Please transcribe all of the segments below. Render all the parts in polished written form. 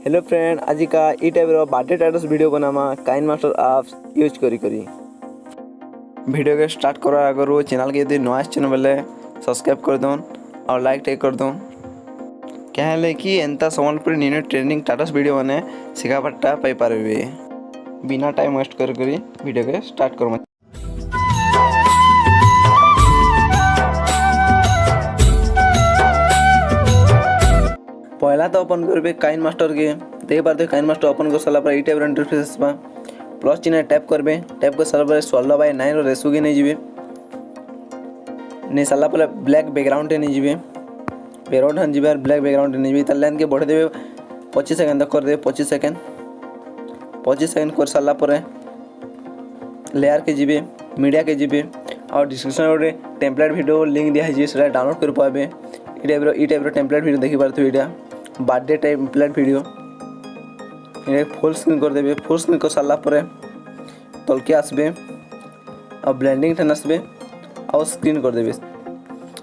Hello friend, आज का ई टाइप बर्थडे टाइटस वीडियो बनामा काइनमास्टर ऐप्स यूज करी वीडियो के स्टार्ट करा आगर चैनल के यदि नया चैनल बेले सब्सक्राइब कर दौन और लाइक टेक कर दौन क्या है कि एंता संबलपुरी न्यू ट्रेंडिंग टाटस वीडियो मैंने शिखापट्टा पाई पारे बिना टाइम वेस्ट कर वीडियो के स्टार्ट कर। पहला तो ओपन करेंगे काइनमास्टर के देख पारे काइनमास्टर ओपन कर सारा ये टाइप इंटरफेस प्लस चिन्ह टैप करेंगे। टैप कर सारा 16:9 रेसू के नहीं जी नहीं सारा ब्लैक बैकग्राउंड नहीं जी बैकग्राउंड हाँ जी ब्लैक बैकग्राउंड नहीं जी लेंथ के बढ़े देवे 25 सेकेंड तक कर दे 25 सेकेंड कर सारा लेयर के जी मीडिया के जी और डिस्क्रिप्शन गोटे टेम्पलेट वीडियो लिंक दिखाई से डाउनलोड कर पाए ई टाइप टेम्पलेट वीडियो देखी पारे यहाँ birthday template video full screen कर देवे। फुल स्क्रीन कर सारा तलके आसबे और ब्लेंडिंग ठन आसबे और स्क्रीन कर देवे।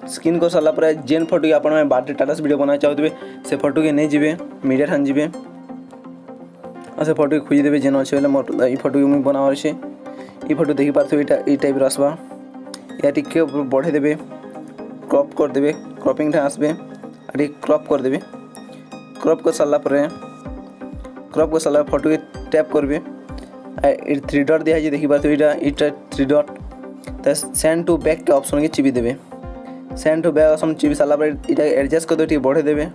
स्क्रीन कर सारा जेन फोटो के आपण बर्थडे टाटस वीडियो बना चाहते से फोटो के नहीं जी मीडिया ठान जी और से फोटो के खोजी देवे जेन अच्छे मोर ये फोटो के मुझे बनावर अच्छे ये फोटो देखी पारे ये टाइप आसवा या टिके बढ़े देवे क्रॉप कर देवे क्रॉपिंग ठान आसबे और क्रॉप कर देवे। क्रॉप कर सारा फोटो के टैप करेंगे 3 डॉट दिखाई देखी पारे यहाँ 3 डॉट तो सेंड टू बैक के ऑप्शन के चिपी देवे। सेंड टू बैक ऑप्शन चिपी सारा यहाँ एडजस्ट कर दे बढ़े देवे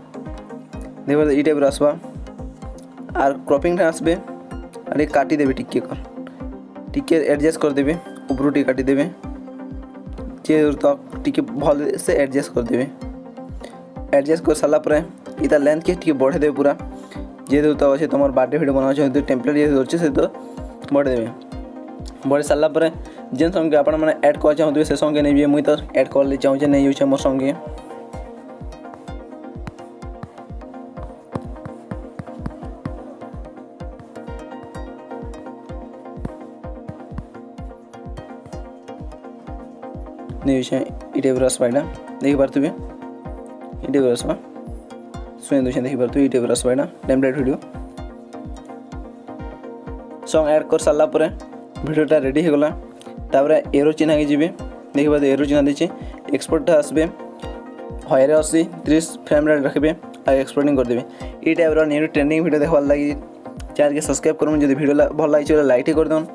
देख ये टाइप आसवा और क्रॉपिंग आसबे और काटी देवे टिके एडजस्ट कर देवे ऊपर टी काटी देवे जे तक टिके भल से एडजस्ट कर देवे। एडजस्ट कर सारा इतना लेंथ के टी बढ़े देवे पूरा जेहतु तो अच्छे तुम बर्थडे वीडियो बना चाहते टेम्पलेट जेहतु अच्छे से तो बढ़े देवे। बढ़े सारा जेन सॉन्ग के आप ऐड कर चाहते से सॉन्ग के नहीं मुझे तो ऐड कर चाहूँ नहीं यूज मोर सॉन्ग के नहीं यूज ये टाइप आसवा देखी पारे ये टाइप आसवा सुन दूसरे देखी पारे ये टाइप आसवा टेम्पलेट वीडियो सॉन्ग ऐड कर सारा वीडियोटा रेडी हो गला तापर एरो चिन्ह के जी देखी पारे एरो चिन्ह देती एक्सपोर्ट आसबे 30 फ्रेम रेट रखिए और एक्सपोर्टिंग कर देवे। ये टाइप न्यू ट्रेंडिंग वीडियो देखा लगी चैनल के सब्सक्राइब करूँ जो वीडियो भल लगी लाइक कर दौन